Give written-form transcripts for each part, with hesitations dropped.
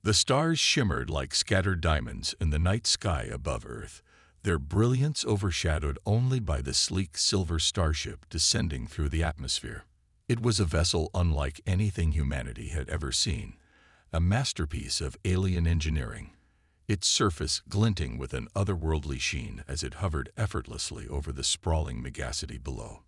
The stars shimmered like scattered diamonds in the night sky above Earth, their brilliance overshadowed only by the sleek silver starship descending through the atmosphere. It was a vessel unlike anything humanity had ever seen, a masterpiece of alien engineering, its surface glinting with an otherworldly sheen as it hovered effortlessly over the sprawling megacity below.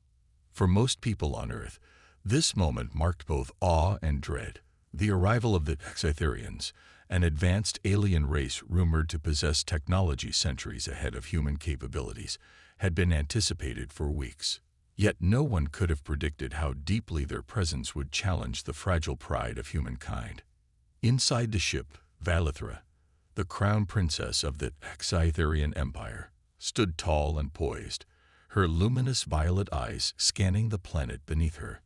For most people on Earth, this moment marked both awe and dread. The arrival of the Exitherians, an advanced alien race rumored to possess technology centuries ahead of human capabilities, had been anticipated for weeks. Yet no one could have predicted how deeply their presence would challenge the fragile pride of humankind. Inside the ship, Valithra, the crown princess of the Exitherian Empire, stood tall and poised, her luminous violet eyes scanning the planet beneath her.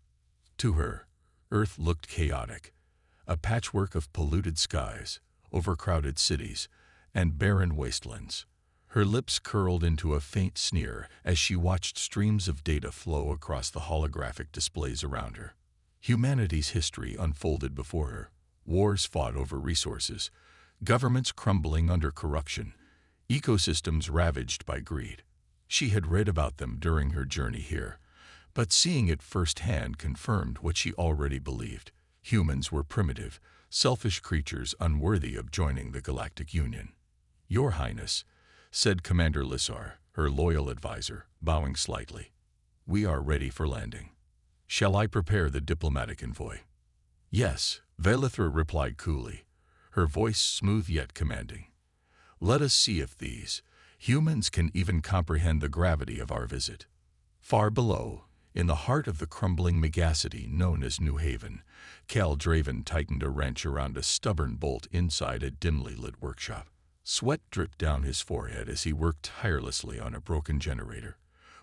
To her, Earth looked chaotic, a patchwork of polluted skies, overcrowded cities, and barren wastelands. Her lips curled into a faint sneer as she watched streams of data flow across the holographic displays around her. Humanity's history unfolded before her, wars fought over resources, governments crumbling under corruption, ecosystems ravaged by greed. She had read about them during her journey here, but seeing it firsthand confirmed what she already believed. Humans were primitive, selfish creatures unworthy of joining the Galactic Union. "Your Highness," said Commander Lissar, her loyal advisor, bowing slightly, "we are ready for landing. Shall I prepare the diplomatic envoy?" "Yes," Valithra replied coolly, her voice smooth yet commanding. "Let us see if these humans can even comprehend the gravity of our visit." Far below, in the heart of the crumbling megacity known as New Haven, Cal Draven tightened a wrench around a stubborn bolt inside a dimly lit workshop. Sweat dripped down his forehead as he worked tirelessly on a broken generator,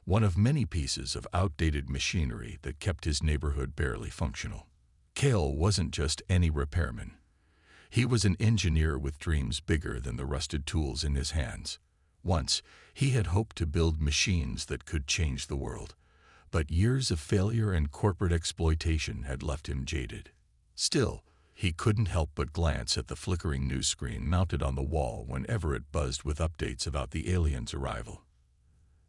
one of many pieces of outdated machinery that kept his neighborhood barely functional. Cal wasn't just any repairman. He was an engineer with dreams bigger than the rusted tools in his hands. Once, he had hoped to build machines that could change the world, but years of failure and corporate exploitation had left him jaded. Still, he couldn't help but glance at the flickering news screen mounted on the wall whenever it buzzed with updates about the aliens' arrival.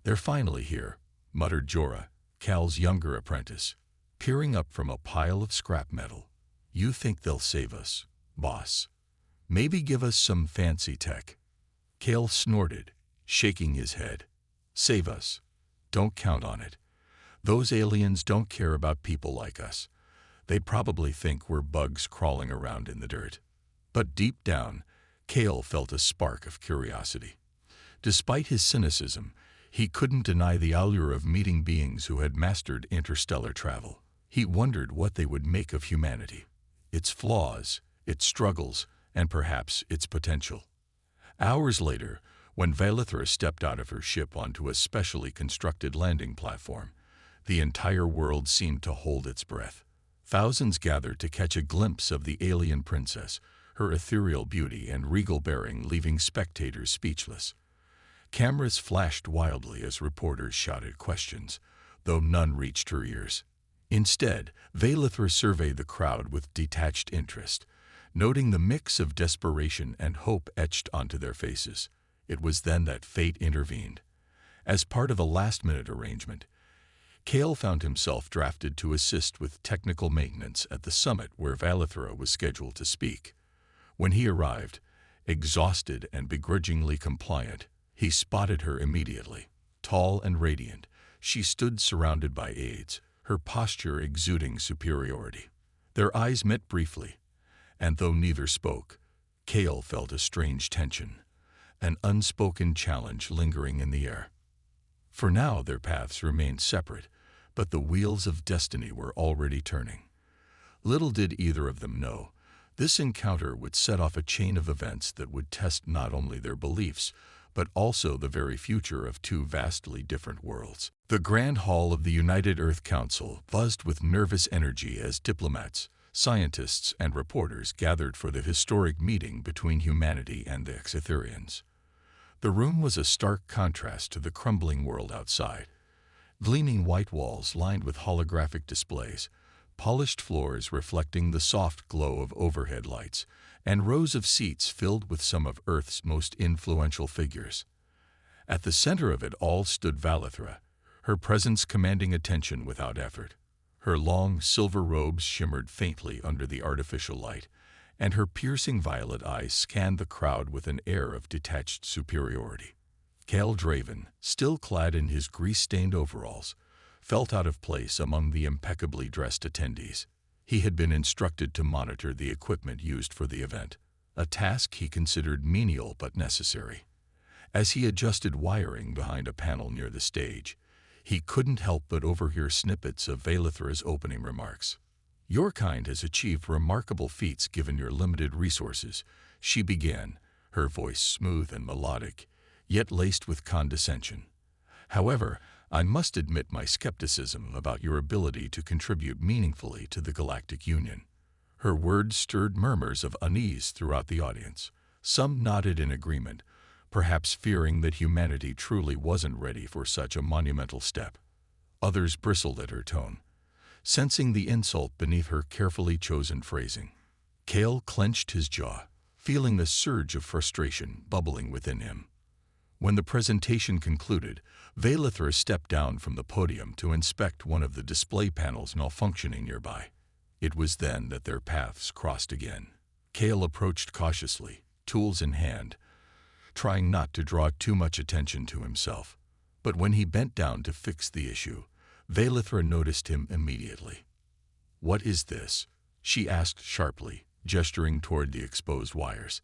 "They're finally here," muttered Jorah, Cal's younger apprentice, peering up from a pile of scrap metal. "You think they'll save us, boss? Maybe give us some fancy tech?" Cal snorted, shaking his head. "Save us? Don't count on it. Those aliens don't care about people like us. They probably think we're bugs crawling around in the dirt." But deep down, Cal felt a spark of curiosity. Despite his cynicism, he couldn't deny the allure of meeting beings who had mastered interstellar travel. He wondered what they would make of humanity, its flaws, its struggles, and perhaps its potential. Hours later, when Valithra stepped out of her ship onto a specially constructed landing platform, the entire world seemed to hold its breath. Thousands gathered to catch a glimpse of the alien princess, her ethereal beauty and regal bearing leaving spectators speechless. Cameras flashed wildly as reporters shouted questions, though none reached her ears. Instead, Valithra surveyed the crowd with detached interest, noting the mix of desperation and hope etched onto their faces. It was then that fate intervened. As part of a last-minute arrangement, Cal found himself drafted to assist with technical maintenance at the summit where Valithra was scheduled to speak. When he arrived, exhausted and begrudgingly compliant, he spotted her immediately. Tall and radiant, she stood surrounded by aides, her posture exuding superiority. Their eyes met briefly, and though neither spoke, Cal felt a strange tension, an unspoken challenge lingering in the air. For now their paths remained separate, but the wheels of destiny were already turning. Little did either of them know, this encounter would set off a chain of events that would test not only their beliefs, but also the very future of two vastly different worlds. The Grand Hall of the United Earth Council buzzed with nervous energy as diplomats, scientists, and reporters gathered for the historic meeting between humanity and the Exitherians. The room was a stark contrast to the crumbling world outside. Gleaming white walls lined with holographic displays, polished floors reflecting the soft glow of overhead lights, and rows of seats filled with some of Earth's most influential figures. At the center of it all stood Valithra, her presence commanding attention without effort. Her long, silver robes shimmered faintly under the artificial light, and her piercing violet eyes scanned the crowd with an air of detached superiority. Cal Draven, still clad in his grease-stained overalls, felt out of place among the impeccably dressed attendees. He had been instructed to monitor the equipment used for the event, a task he considered menial but necessary. As he adjusted wiring behind a panel near the stage, he couldn't help but overhear snippets of Valithra's opening remarks. "Your kind has achieved remarkable feats given your limited resources," she began, her voice smooth and melodic, yet laced with condescension. "However, I must admit my skepticism about your ability to contribute meaningfully to the Galactic Union." Her words stirred murmurs of unease throughout the audience. Some nodded in agreement, perhaps fearing that humanity truly wasn't ready for such a monumental step. Others bristled at her tone, sensing the insult beneath her carefully chosen phrasing. Cale clenched his jaw, feeling the surge of frustration bubbling within him. When the presentation concluded, Valithra stepped down from the podium to inspect one of the display panels malfunctioning nearby. It was then that their paths crossed again. Cale approached cautiously, tools in hand, trying not to draw too much attention to himself. But when he bent down to fix the issue, Valithra noticed him immediately. "What is this?" she asked sharply, gesturing toward the exposed wires.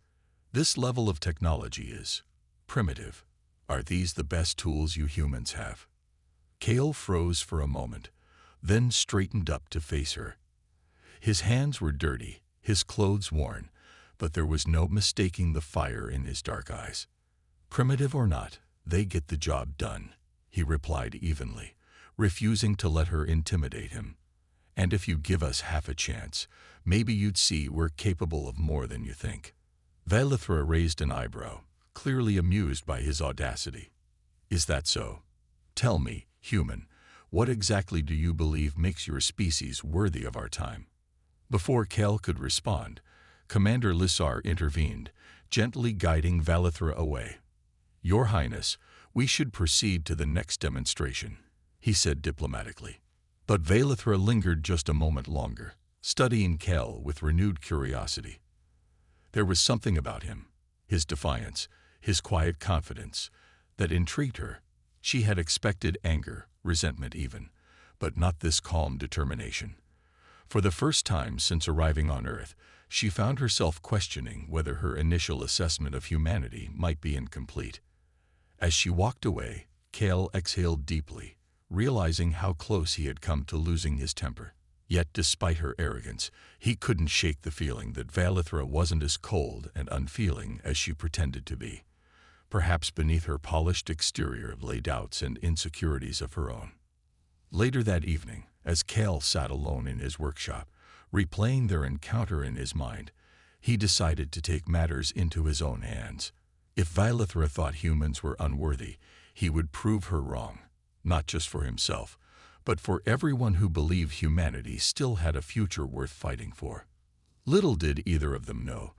"This level of technology is primitive. Are these the best tools you humans have?" Cale froze for a moment, then straightened up to face her. His hands were dirty, his clothes worn, but there was no mistaking the fire in his dark eyes. "Primitive or not, they get the job done," he replied evenly, refusing to let her intimidate him. "And if you give us half a chance, maybe you'd see we're capable of more than you think." Valithra raised an eyebrow, clearly amused by his audacity. "Is that so? Tell me, human, what exactly do you believe makes your species worthy of our time?" Before Cale could respond, Commander Lissar intervened, gently guiding Valithra away. "Your Highness, we should proceed to the next demonstration," he said diplomatically. But Valithra lingered just a moment longer, studying Cale with renewed curiosity. There was something about him, his defiance, his quiet confidence, that intrigued her. She had expected anger, resentment even, but not this calm determination. For the first time since arriving on Earth, she found herself questioning whether her initial assessment of humanity might be incomplete. As she walked away, Cale exhaled deeply, realizing how close he had come to losing his temper. Yet despite her arrogance, he couldn't shake the feeling that Valithra wasn't as cold and unfeeling as she pretended to be. Perhaps beneath her polished exterior lay doubts and insecurities of her own. Later that evening, as Cale sat alone in his workshop, replaying their encounter in his mind, he decided to take matters into his own hands. If Valithra thought humans were unworthy, he would prove her wrong, not just for himself, but for everyone who believed humanity still had a future worth fighting for. Little did either of them know,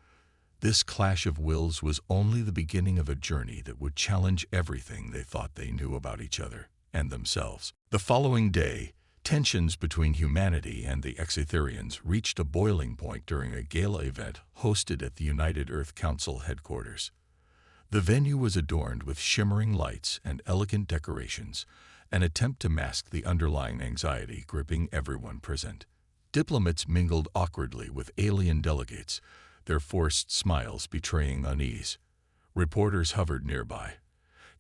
this clash of wills was only the beginning of a journey that would challenge everything they thought they knew about each other and themselves. The following day, tensions between humanity and the Exetherians reached a boiling point during a gala event hosted at the United Earth Council headquarters. The venue was adorned with shimmering lights and elegant decorations, an attempt to mask the underlying anxiety gripping everyone present. Diplomats mingled awkwardly with alien delegates, their forced smiles betraying unease. Reporters hovered nearby,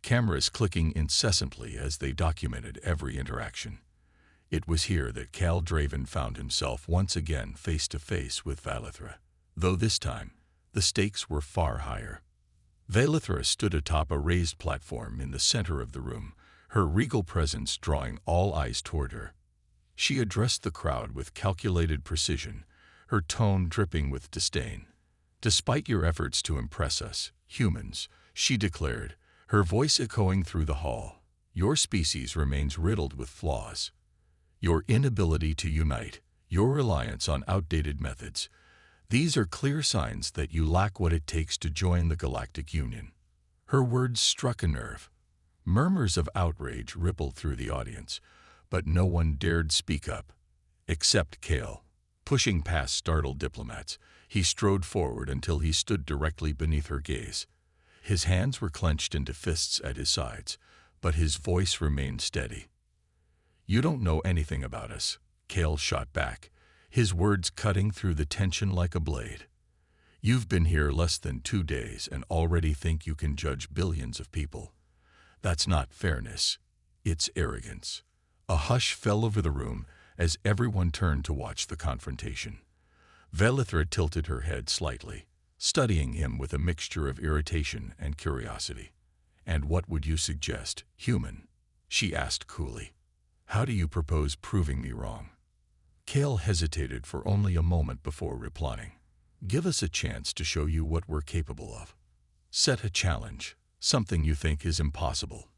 cameras clicking incessantly as they documented every interaction. It was here that Cal Draven found himself once again face to face with Valithra, though this time the stakes were far higher. Valithra stood atop a raised platform in the center of the room, her regal presence drawing all eyes toward her. She addressed the crowd with calculated precision, her tone dripping with disdain. "Despite your efforts to impress us, humans," she declared, her voice echoing through the hall, "your species remains riddled with flaws. Your inability to unite, your reliance on outdated methods. These are clear signs that you lack what it takes to join the Galactic Union." Her words struck a nerve. Murmurs of outrage rippled through the audience, but no one dared speak up, except Kale. Pushing past startled diplomats, he strode forward until he stood directly beneath her gaze. His hands were clenched into fists at his sides, but his voice remained steady. "You don't know anything about us," Kale shot back, his words cutting through the tension like a blade. "You've been here less than 2 days and already think you can judge billions of people. That's not fairness. It's arrogance." A hush fell over the room as everyone turned to watch the confrontation. Velithra tilted her head slightly, studying him with a mixture of irritation and curiosity. "And what would you suggest, human?" she asked coolly. "How do you propose proving me wrong?" Kale hesitated for only a moment before replying. "Give us a chance to show you what we're capable of. Set a challenge, something you think is impossible,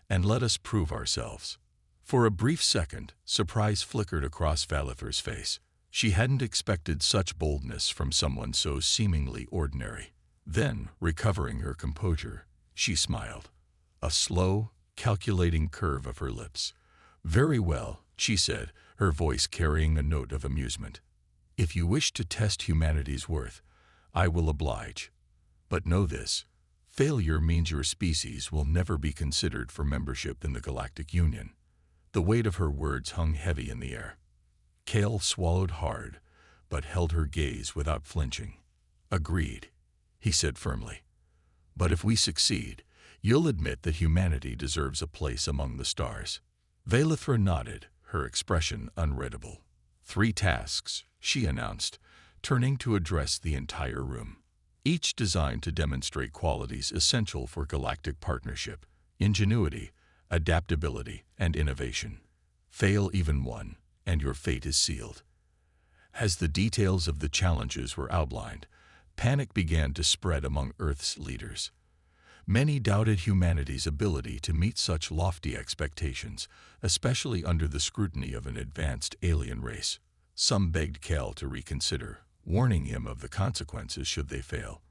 and let us prove ourselves." For a brief second, surprise flickered across Velithra's face. She hadn't expected such boldness from someone so seemingly ordinary. Then, recovering her composure, she smiled, a slow, calculating curve of her lips. "Very well," she said, her voice carrying a note of amusement. "If you wish to test humanity's worth, I will oblige. But know this, failure means your species will never be considered for membership in the Galactic Union." The weight of her words hung heavy in the air. Kale swallowed hard, but held her gaze without flinching. "Agreed," he said firmly. "But if we succeed, you'll admit that humanity deserves a place among the stars." Velithra nodded, her expression unreadable. 3 tasks, she announced, turning to address the entire room, each designed to demonstrate qualities essential for galactic partnership: ingenuity, adaptability, and innovation. Fail even one, and your fate is sealed. As the details of the challenges were outlined, panic began to spread among Earth's leaders. Many doubted humanity's ability to meet such lofty expectations, especially under the scrutiny of an advanced alien race. Some begged Kale to reconsider, warning him of the consequences should they fail.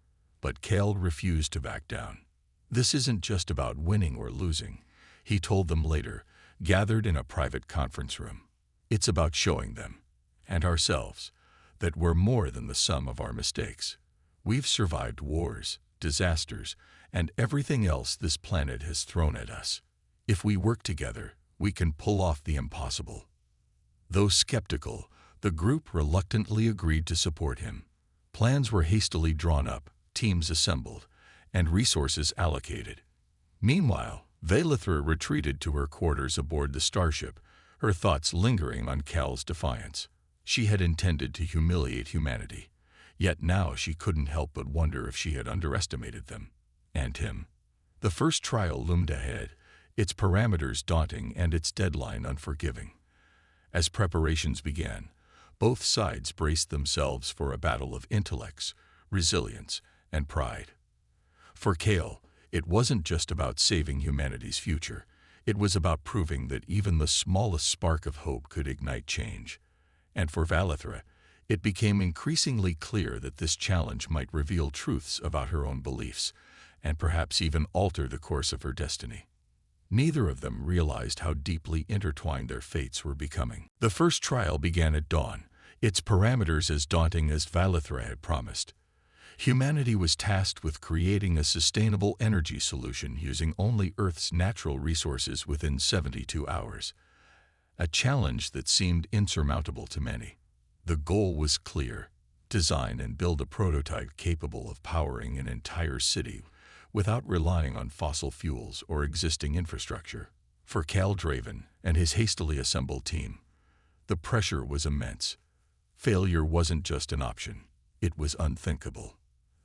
But Kale refused to back down. "This isn't just about winning or losing," he told them later, gathered in a private conference room. "It's about showing them, and ourselves, that we're more than the sum of our mistakes. We've survived wars, disasters, and everything else this planet has thrown at us. If we work together, we can pull off the impossible." Though skeptical, the group reluctantly agreed to support him. Plans were hastily drawn up, teams assembled, and resources allocated. Meanwhile, Velithra retreated to her quarters aboard the starship, her thoughts lingering on Cal's defiance. She had intended to humiliate humanity, yet now she couldn't help but wonder if she had underestimated them. And him. The first trial loomed ahead, its parameters daunting and its deadline unforgiving. As preparations began, both sides braced themselves for a battle of intellects, resilience, and pride. For Kale, it wasn't just about saving humanity's future. It was about proving that even the smallest spark of hope could ignite change. And for Velithra, it became increasingly clear that this challenge might reveal truths about her own beliefs, and perhaps even alter the course of her destiny. Neither of them realized how deeply intertwined their fates were becoming. The first trial began at dawn, its parameters as daunting as Velithra had promised. Humanity was tasked with creating a sustainable energy solution using only Earth's natural resources within 72 hours. A challenge that seemed insurmountable to many. The goal was clear: design and build a prototype capable of powering an entire city without relying on fossil fuels or existing infrastructure. For Cal Draven and his hastily assembled team, the pressure was immense. Failure wasn't just an option, it was unthinkable.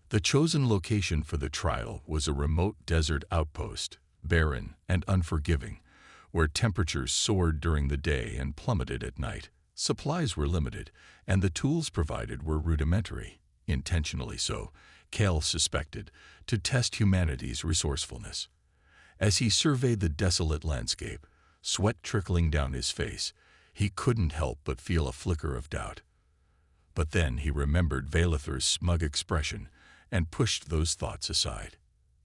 The chosen location for the trial was a remote desert outpost, barren and unforgiving, where temperatures soared during the day and plummeted at night. Supplies were limited, and the tools provided were rudimentary, intentionally so, Kale suspected, to test humanity's resourcefulness. As he surveyed the desolate landscape, sweat trickling down his face, He couldn't help but feel a flicker of doubt. But then he remembered Vailithur's smug expression and pushed those thoughts aside.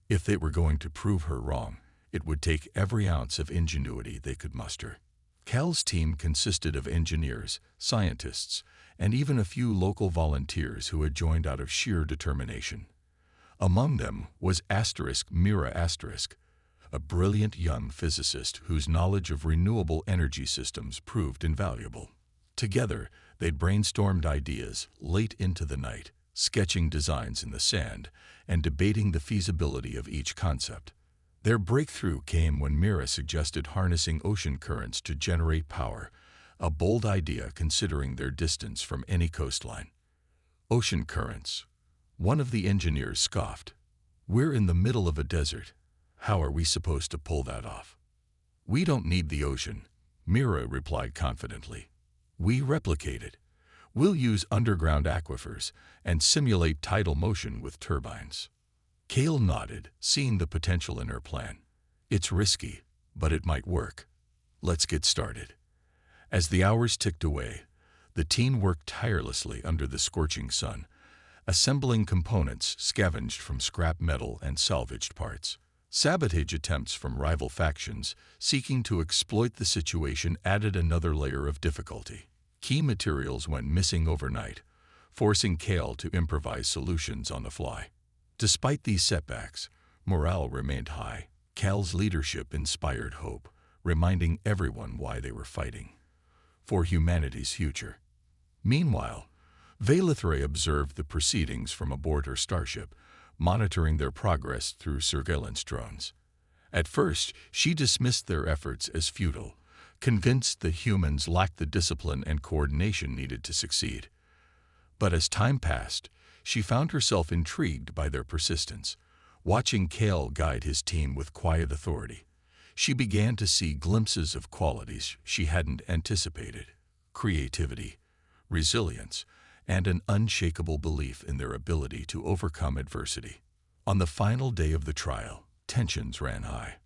If they were going to prove her wrong, it would take every ounce of ingenuity they could muster. Cal's team consisted of engineers, scientists, and even a few local volunteers who had joined out of sheer determination. Among them was Mira, a brilliant young physicist whose knowledge of renewable energy systems proved invaluable. Together, they'd brainstormed ideas late into the night, sketching designs in the sand and debating the feasibility of each concept. Their breakthrough came when Mira suggested harnessing ocean currents to generate power, a bold idea considering their distance from any coastline. Ocean currents. One of the engineers scoffed. "We're in the middle of a desert. How are we supposed to pull that off?" "We don't need the ocean," Mira replied confidently. "We replicate it. We'll use underground aquifers and simulate tidal motion with turbines." Cal nodded, seeing the potential in her plan. "It's risky, but it might work. Let's get started." As the hours ticked away, the team worked tirelessly under the scorching sun, assembling components scavenged from scrap metal and salvaged parts. Sabotage attempts from rival factions seeking to exploit the situation added another layer of difficulty. Key materials went missing overnight, forcing Cal to improvise solutions on the fly. Despite these setbacks, morale remained high. Cal's leadership inspired hope, reminding everyone why they were fighting: for humanity's future. Meanwhile, Vailithur observed the proceedings from aboard her starship, monitoring their progress through surveillance drones. At first, she dismissed their efforts as futile, convinced that humans lacked the discipline and coordination needed to succeed. But as time passed, she found herself intrigued by their persistence. Watching Cal guide his team with quiet authority, she began to see glimpses of qualities she hadn't anticipated: creativity, resilience, and an unshakable belief in their ability to overcome adversity. On the final day of the trial, tensions ran high.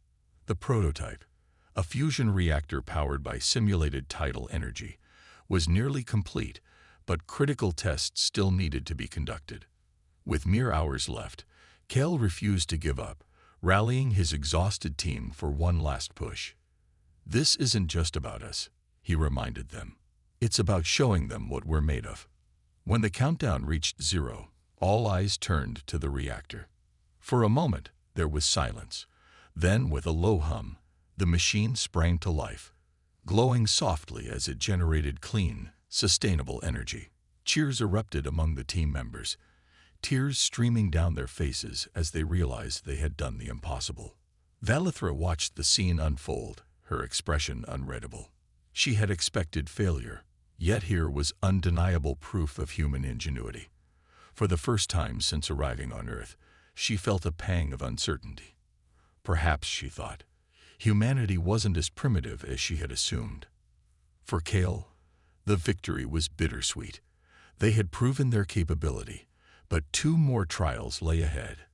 The prototype, a fusion reactor powered by simulated tidal energy, was nearly complete, but critical tests still needed to be conducted. With mere hours left, Cal refused to give up, rallying his exhausted team for one last push. "This isn't just about us," he reminded them. "It's about showing them what we're made of." When the countdown reached 0, all eyes turned to the reactor. For a moment, there was silence. Then, with a low hum, the machine sprang to life, glowing softly as it generated clean, sustainable energy. Cheers erupted among the team members, tears streaming down their faces as they realized they had done the impossible. Vailithur watched the scene unfold, her expression unreadable. She had expected failure, yet here was undeniable proof of human ingenuity. For the first time since arriving on Earth, she felt a pang of uncertainty. Perhaps, she thought, humanity wasn't as primitive as she had assumed. For Cal, the victory was bittersweet. They had proven their capability, but 2 more trials lay ahead,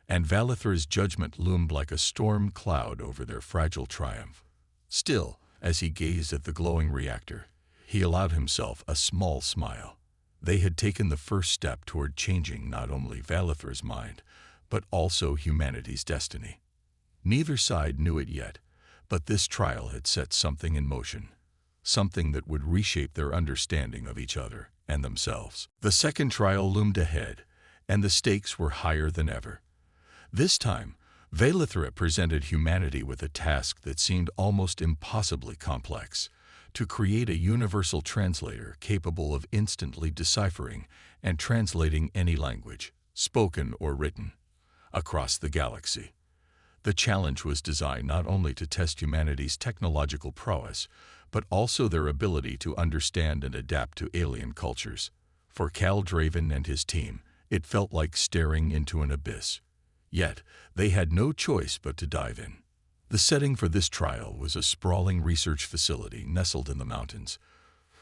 and Vailithur's judgment loomed like a storm cloud over their fragile triumph. Still, as he gazed at the glowing reactor, he allowed himself a small smile. They had taken the first step toward changing not only Vailithur's mind, but also humanity's destiny. Neither side knew it yet, but this trial had set something in motion, something that would reshape their understanding of each other and themselves. The second trial loomed ahead, and the stakes were higher than ever. This time, Vailithur presented humanity with a task that seemed almost impossibly complex: to create a universal translator capable of instantly deciphering and translating any language, spoken or written, across the galaxy. The challenge was designed not only to test humanity's technological prowess, but also their ability to understand and adapt to alien cultures. For Cal Draven and his team, it felt like staring into an abyss. Yet, they had no choice but to dive in. The setting for this trial was a sprawling research facility nestled in the mountains,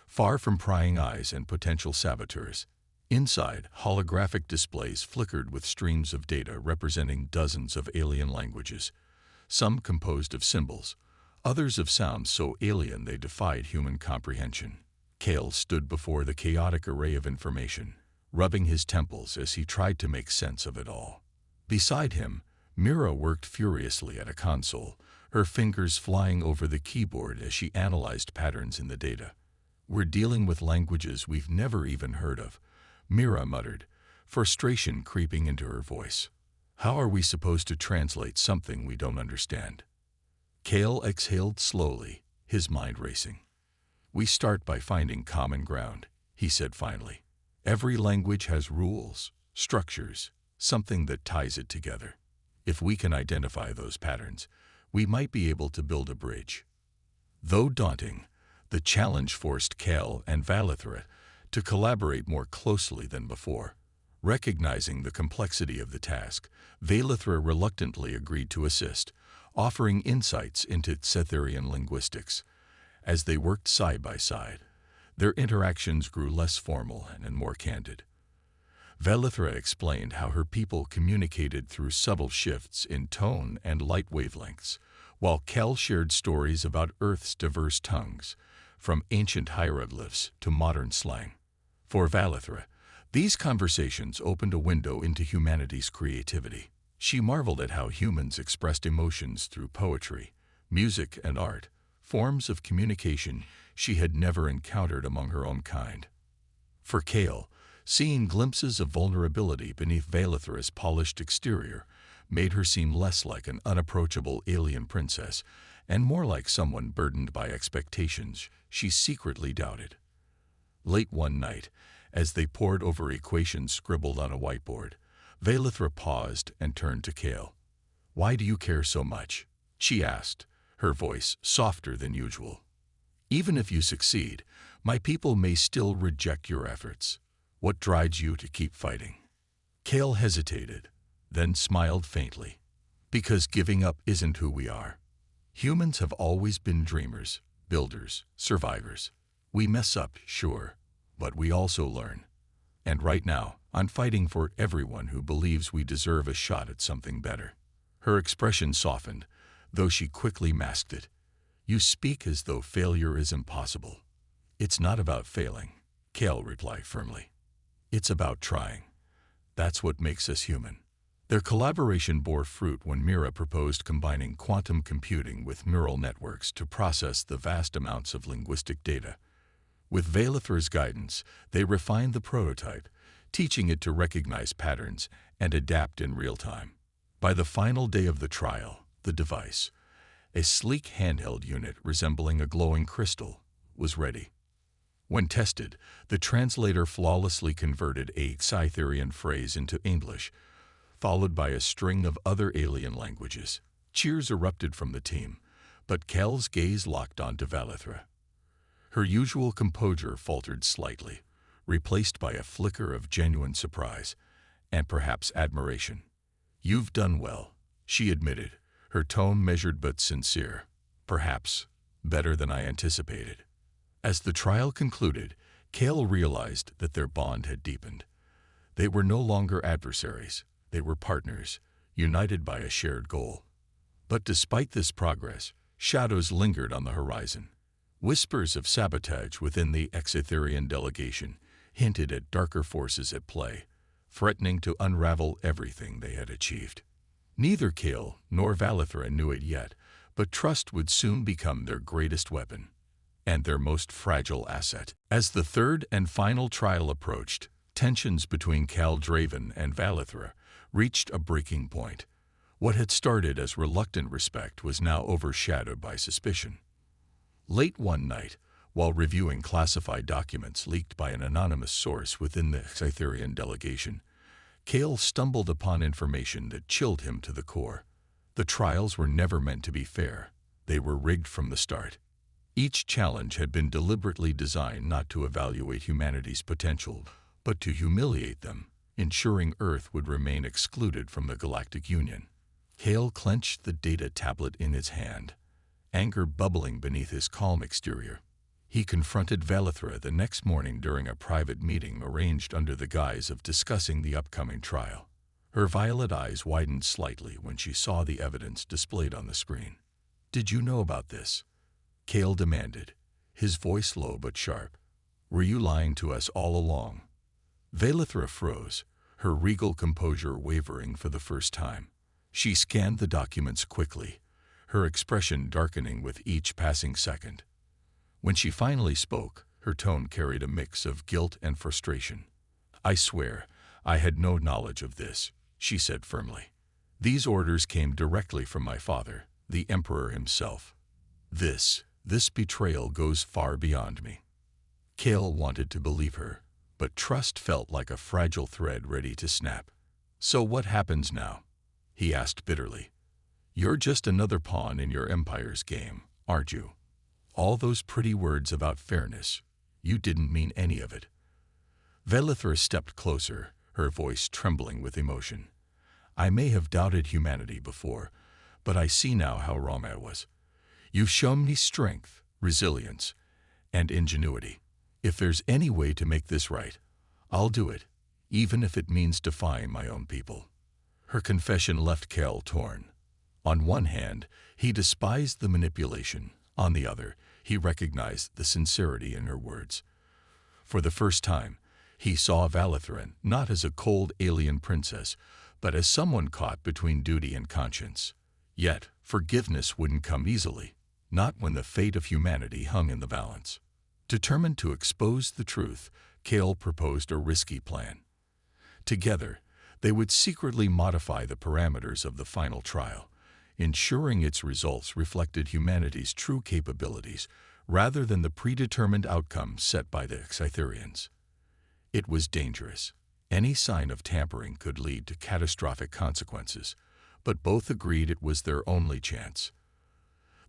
far from prying eyes and potential saboteurs. Inside, holographic displays flickered with streams of data representing dozens of alien languages, some composed of symbols, others of sounds so alien they defied human comprehension. Kale stood before the chaotic array of information, rubbing his temples as he tried to make sense of it all. Beside him, Mira worked furiously at a console, her fingers flying over the keyboard as she analyzed patterns in the data. "We're dealing with languages we've never even heard of," Mira muttered, frustration creeping into her voice. "How are we supposed to translate something we don't understand?" Kale exhaled slowly, his mind racing. "We start by finding common ground," he said finally. "Every language has rules, structures, something that ties it together. If we can identify those patterns, we might be able to build a bridge." Though daunting, the challenge forced Kale and Valithra to collaborate more closely than before. Recognizing the complexity of the task, Valithra reluctantly agreed to assist, offering insights into Cytherian linguistics. As they worked side by side, their interactions grew less formal and more candid. Valithra explained how her people communicated through subtle shifts in tone and light wavelengths, while Kel shared stories about Earth's diverse tongues, from ancient hieroglyphs to modern slang. For Valithra, these conversations opened a window into humanity's creativity. She marveled at how humans expressed emotions through poetry, music, and art, forms of communication she had never encountered among her own kind. For Kale, seeing glimpses of vulnerability beneath Valithra's polished exterior made her seem less like an unapproachable alien princess and more like someone burdened by expectations she secretly doubted. Late one night, as they pored over equations scribbled on a whiteboard, Valithra paused and turned to Kale. "Why do you care so much?" she asked, her voice softer than usual. "Even if you succeed, my people may still reject your efforts. What drives you to keep fighting?" Kale hesitated, then smiled faintly. "Because giving up isn't who we are. Humans have always been dreamers, builders, survivors. We mess up, sure, but we also learn. And right now, I'm fighting for everyone who believes we deserve a shot at something better." Her expression softened, though she quickly masked it. "You speak as though failure is impossible." "It's not about failing," Kale replied firmly. "It's about trying. That's what makes us human." Their collaboration bore fruit when Mira proposed combining quantum computing with neural networks to process the vast amounts of linguistic data. With Valithra's guidance, they refined the prototype, teaching it to recognize patterns and adapt in real time. By the final day of the trial, the device, a sleek handheld unit resembling a glowing crystal, was ready. When tested, the translator flawlessly converted a Cytherian phrase into English, followed by a string of other alien languages. Cheers erupted from the team, but Kel's gaze locked onto Valithra. Her usual composure faltered slightly, replaced by a flicker of genuine surprise and perhaps admiration. "You've done well," she admitted, her tone measured but sincere. "Perhaps better than I anticipated." As the trial concluded, Kale realized that their bond had deepened. They were no longer adversaries, they were partners, united by a shared goal. But despite this progress, shadows lingered on the horizon. Whispers of sabotage within the Cytherian delegation hinted at darker forces at play, threatening to unravel everything they had achieved. Neither Kale nor Valithra knew it yet, but trust would soon become their greatest weapon and their most fragile asset. As the third and final trial approached, tensions between Kal Draven and Valithra reached a breaking point. What had started as reluctant respect was now overshadowed by suspicion. Late one night, while reviewing classified documents leaked by an anonymous source within the Cytherian delegation, Kale stumbled upon information that chilled him to the core. The trials were never meant to be fair. They were rigged from the start. Each challenge had been deliberately designed not to evaluate humanity's potential, but to humiliate them, ensuring Earth would remain excluded from the Galactic Union. Kale clenched the data tablet in his hand, anger bubbling beneath his calm exterior. He confronted Valithra the next morning during a private meeting arranged under the guise of discussing the upcoming trial. Her violet eyes widened slightly when she saw the evidence displayed on the screen. Did you know about this? Kale demanded, his voice low but sharp. Were you lying to us all along? Valithra froze, her regal composure wavering for the first time. She scanned the documents quickly, her expression darkening with each passing second. When she finally spoke, her tone carried a mix of guilt and frustration. I swear, I had no knowledge of this, she said firmly. These orders came directly from my father, the Emperor himself. This betrayal goes far beyond me. Kale wanted to believe her, but trust felt like a fragile thread ready to snap. So what happens now? He asked bitterly. You're just another pawn in your empire's game, aren't you? All those pretty words about fairness, you didn't mean any of it. Valithra stepped closer, her voice trembling with emotion. I may have doubted humanity before, but I see now how wrong I was. You've shown me strength, resilience, and ingenuity. If there's any way to make this right, I'll do it, even if it means defying my own people. Her confession left Kale torn. On one hand, he despised the manipulation. On the other, he recognized the sincerity in her words. For the first time, he saw Valithra not as a cold alien princess, but as someone caught between duty and conscience. Yet, forgiveness wouldn't come easily, not when the fate of humanity hung in the balance. Determined to expose the truth, Kale proposed a risky plan. Together, they would secretly modify the parameters of the final trial, ensuring its results reflected humanity's true capabilities rather than the predetermined outcome set by the Scytherians. It was dangerous. Any sign of tampering could lead to catastrophic consequences, but both agreed it was their only chance.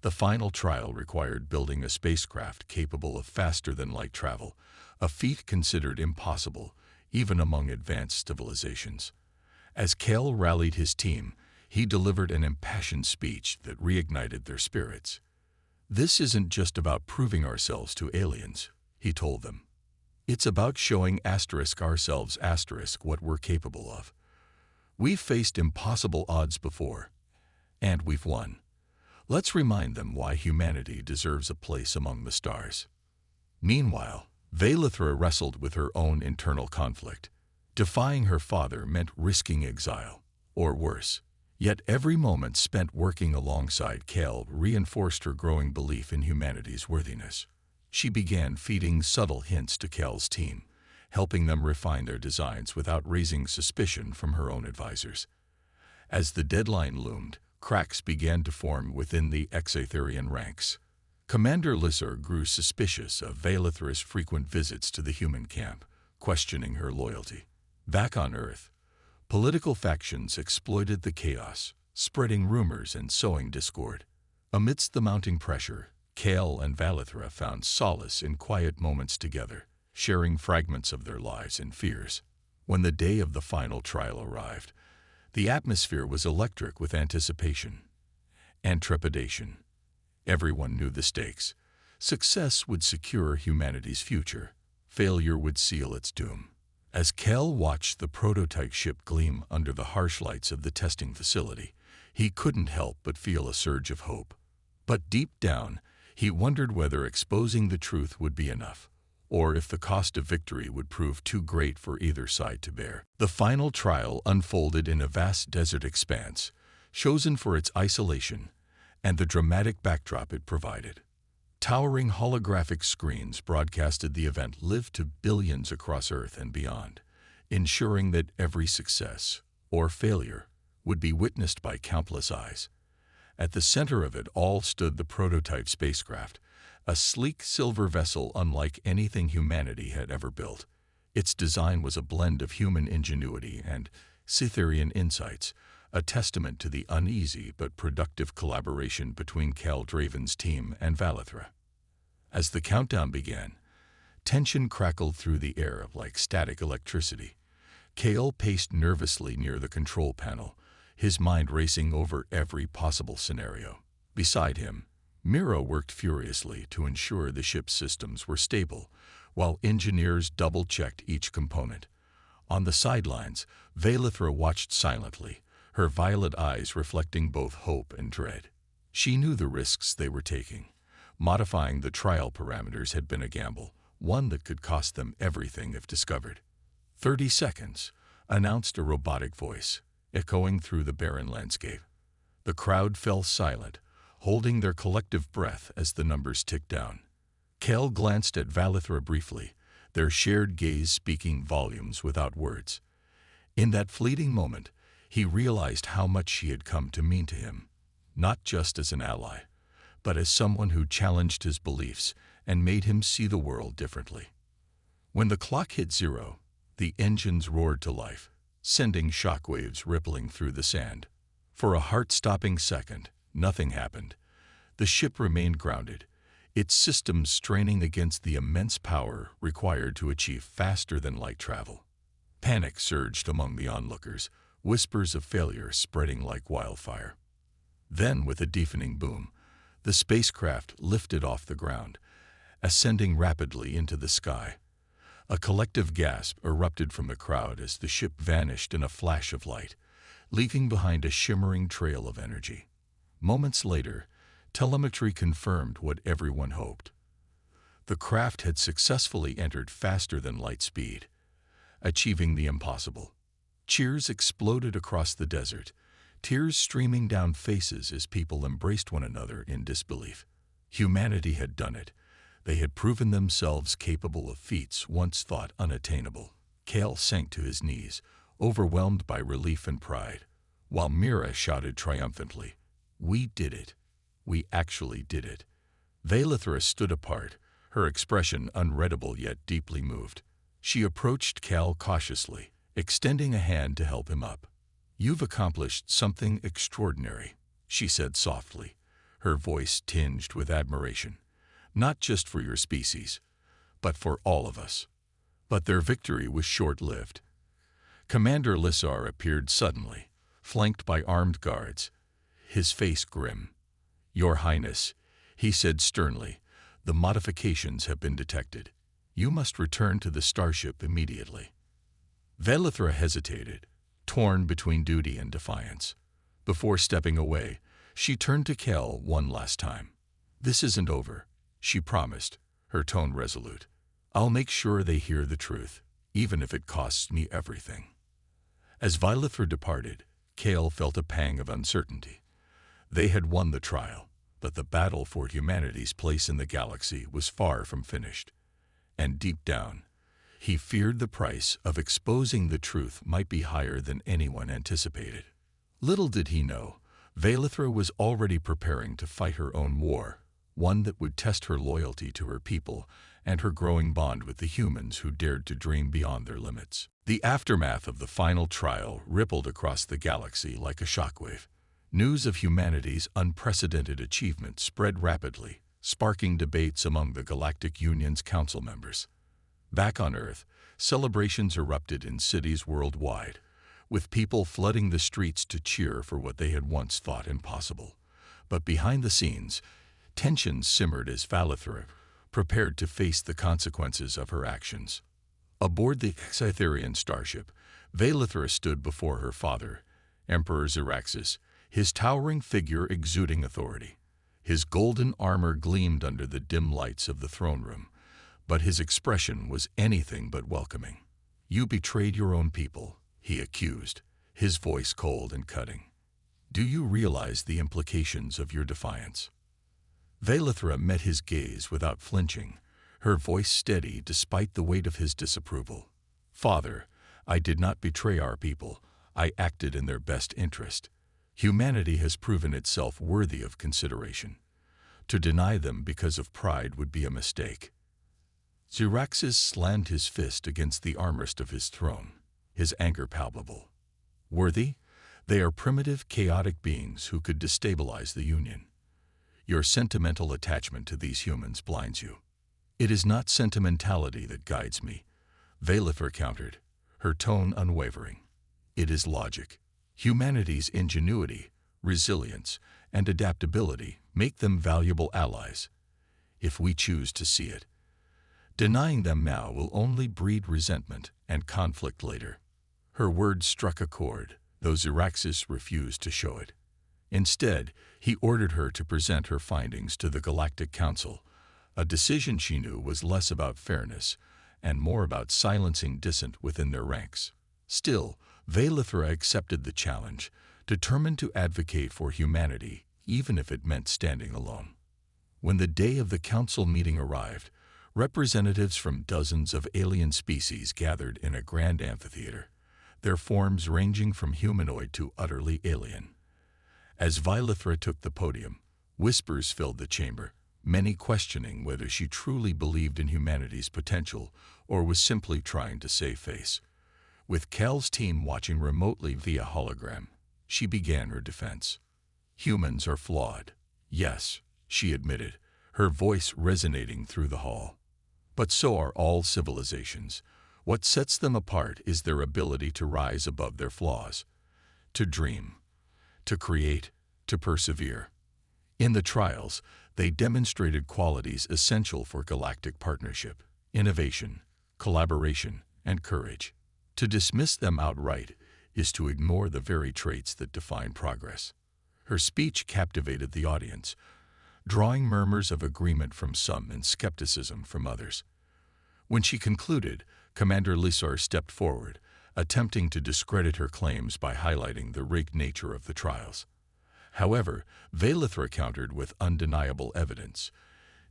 The final trial required building a spacecraft capable of faster-than-light travel, a feat considered impossible even among advanced civilizations. As Kale rallied his team, he delivered an impassioned speech that reignited their spirits. This isn't just about proving ourselves to aliens, he told them. It's about showing ourselves what we're capable of. We've faced impossible odds before, and we've won. Let's remind them why humanity deserves a place among the stars. Meanwhile, Valithra wrestled with her own internal conflict. Defying her father meant risking exile, or worse. Yet every moment spent working alongside Kale reinforced her growing belief in humanity's worthiness. She began feeding subtle hints to Kale's team, helping them refine their designs without raising suspicion from her own advisors. As the deadline loomed, cracks began to form within the Scytherian ranks. Commander Lissar grew suspicious of Valithra's frequent visits to the human camp, questioning her loyalty. Back on Earth, political factions exploited the chaos, spreading rumors and sowing discord. Amidst the mounting pressure, Kale and Valithra found solace in quiet moments together, sharing fragments of their lives and fears. When the day of the final trial arrived, the atmosphere was electric with anticipation and trepidation. Everyone knew the stakes. Success would secure humanity's future. Failure would seal its doom. As Kale watched the prototype ship gleam under the harsh lights of the testing facility, he couldn't help but feel a surge of hope. But deep down, he wondered whether exposing the truth would be enough, or if the cost of victory would prove too great for either side to bear. The final trial unfolded in a vast desert expanse, chosen for its isolation and the dramatic backdrop it provided. Towering holographic screens broadcasted the event live to billions across Earth and beyond, ensuring that every success or failure would be witnessed by countless eyes. At the center of it all stood the prototype spacecraft, a sleek silver vessel unlike anything humanity had ever built. Its design was a blend of human ingenuity and Scytherian insights, a testament to the uneasy but productive collaboration between Kale Draven's team and Valithra. As the countdown began, tension crackled through the air like static electricity. Kale paced nervously near the control panel, his mind racing over every possible scenario. Beside him, Mira worked furiously to ensure the ship's systems were stable, while engineers double-checked each component. On the sidelines, Valithra watched silently, her violet eyes reflecting both hope and dread. She knew the risks they were taking. Modifying the trial parameters had been a gamble, one that could cost them everything if discovered. 30 seconds, announced a robotic voice, echoing through the barren landscape. The crowd fell silent, holding their collective breath as the numbers ticked down. Kel glanced at Valithra briefly, their shared gaze speaking volumes without words. In that fleeting moment, he realized how much she had come to mean to him, not just as an ally, but as someone who challenged his beliefs and made him see the world differently. When the clock hit 0, the engines roared to life, sending shockwaves rippling through the sand. For a heart-stopping second, nothing happened. The ship remained grounded, its systems straining against the immense power required to achieve faster-than-light travel. Panic surged among the onlookers, whispers of failure spreading like wildfire. Then, with a deafening boom, the spacecraft lifted off the ground, ascending rapidly into the sky. A collective gasp erupted from the crowd as the ship vanished in a flash of light, leaving behind a shimmering trail of energy. Moments later, telemetry confirmed what everyone hoped. The craft had successfully entered faster than light speed, achieving the impossible. Cheers exploded across the desert, tears streaming down faces as people embraced one another in disbelief. Humanity had done it. They had proven themselves capable of feats once thought unattainable. Kale sank to his knees, overwhelmed by relief and pride, while Mira shouted triumphantly, "We did it. We actually did it." Valithra stood apart, her expression unreadable yet deeply moved. She approached Cal cautiously, extending a hand to help him up. "You've accomplished something extraordinary," she said softly, her voice tinged with admiration. "Not just for your species, but for all of us." But their victory was short-lived. Commander Lissar appeared suddenly, flanked by armed guards, his face grim. "Your Highness," he said sternly, "the modifications have been detected. You must return to the starship immediately." Valithra hesitated, torn between duty and defiance. Before stepping away, she turned to Kel one last time. "This isn't over," she promised, her tone resolute. "I'll make sure they hear the truth, even if it costs me everything." As Valithra departed, Kale felt a pang of uncertainty. They had won the trial, but the battle for humanity's place in the galaxy was far from finished. And deep down, he feared the price of exposing the truth might be higher than anyone anticipated. Little did he know, Valithra was already preparing to fight her own war, one that would test her loyalty to her people and her growing bond with the humans who dared to dream beyond their limits. The aftermath of the final trial rippled across the galaxy like a shockwave. News of humanity's unprecedented achievement spread rapidly, sparking debates among the Galactic Union's council members. Back on Earth, celebrations erupted in cities worldwide, with people flooding the streets to cheer for what they had once thought impossible. But behind the scenes, tensions simmered as Valithra prepared to face the consequences of her actions. Aboard the Scytherian starship, Valithra stood before her father, Emperor Xeraxis, his towering figure exuding authority. His golden armor gleamed under the dim lights of the throne room, but his expression was anything but welcoming. "You betrayed your own people," he accused, his voice cold and cutting. "Do you realize the implications of your defiance?" Valithra met his gaze without flinching, her voice steady despite the weight of his disapproval. "Father, I did not betray our people. I acted in their best interest. Humanity has proven itself worthy of consideration. To deny them because of pride would be a mistake." Xeraxis slammed his fist against the armrest of his throne, his anger palpable. "Worthy? They are primitive, chaotic beings who could destabilize the Union. Your sentimental attachment to these humans blinds you." "It is not sentimentality that guides me," Valithra countered, her tone unwavering. "It is logic. Humanity's ingenuity, resilience, and adaptability make them valuable allies, if we choose to see it. Denying them now will only breed resentment and conflict later." Her words struck a chord, though Xeraxis refused to show it. Instead, he ordered her to present her findings to the Galactic Council, a decision she knew was less about fairness and more about silencing dissent within their ranks. Still, Vaelithra accepted the challenge, determined to advocate for humanity, even if it meant standing alone. When the day of the council meeting arrived, representatives from dozens of alien species gathered in a grand amphitheater, their forms ranging from humanoid to utterly alien. As Vaelithra took the podium, whispers filled the chamber, many questioning whether she truly believed in humanity's potential or was simply trying to save face. With Kel's team watching remotely via hologram, she began her defense. Humans are flawed. Yes, she admitted, her voice resonating through the hall. But so are all civilizations. What sets them apart is their ability to rise above their flaws, to dream, to create, to persevere. In the trials, they demonstrated qualities essential for galactic partnership, innovation, collaboration, and courage. To dismiss them outright is to ignore the very traits that define progress. Her speech captivated the audience, drawing murmurs of agreement from some and skepticism from others. When she concluded, Commander Lissar stepped forward, attempting to discredit her claims by highlighting the rigged nature of the trials. However, Vaelithra countered with undeniable evidence,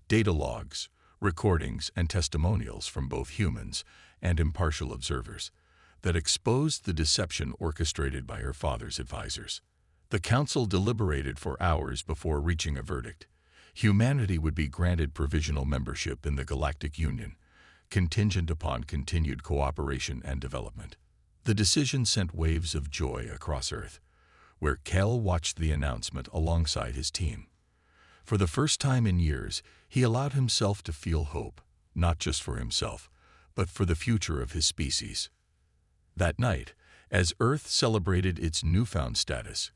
data logs, recordings, and testimonials from both humans and impartial observers that exposed the deception orchestrated by her father's advisors. The council deliberated for hours before reaching a verdict. Humanity would be granted provisional membership in the Galactic Union, contingent upon continued cooperation and development. The decision sent waves of joy across Earth, where Kel watched the announcement alongside his team. For the first time in years, he allowed himself to feel hope, not just for himself, but for the future of his species. That night, as Earth celebrated its newfound status,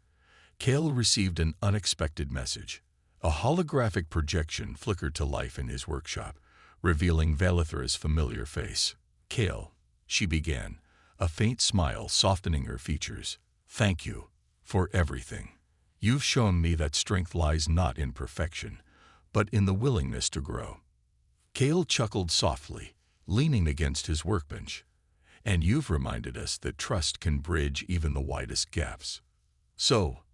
Kel received an unexpected message. A holographic projection flickered to life in his workshop, revealing Vaelithra's familiar face. "Kel," she began, a faint smile softening her features. "Thank you for everything. You've shown me that strength lies not in perfection, but in the willingness to grow." Kel chuckled softly, leaning against his workbench. "And you've reminded us that trust can bridge even the widest gaps. So,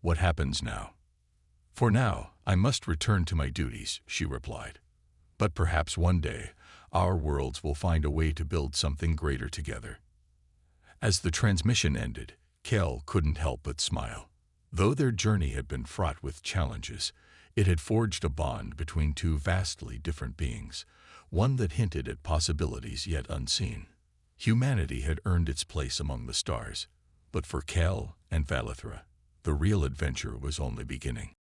what happens now?" "For now, I must return to my duties," she replied. "But perhaps one day, our worlds will find a way to build something greater together." As the transmission ended, Kel couldn't help but smile. Though their journey had been fraught with challenges, it had forged a bond between two vastly different beings, one that hinted at possibilities yet unseen. Humanity had earned its place among the stars, but for Kel and Vaelithra, the real adventure was only beginning.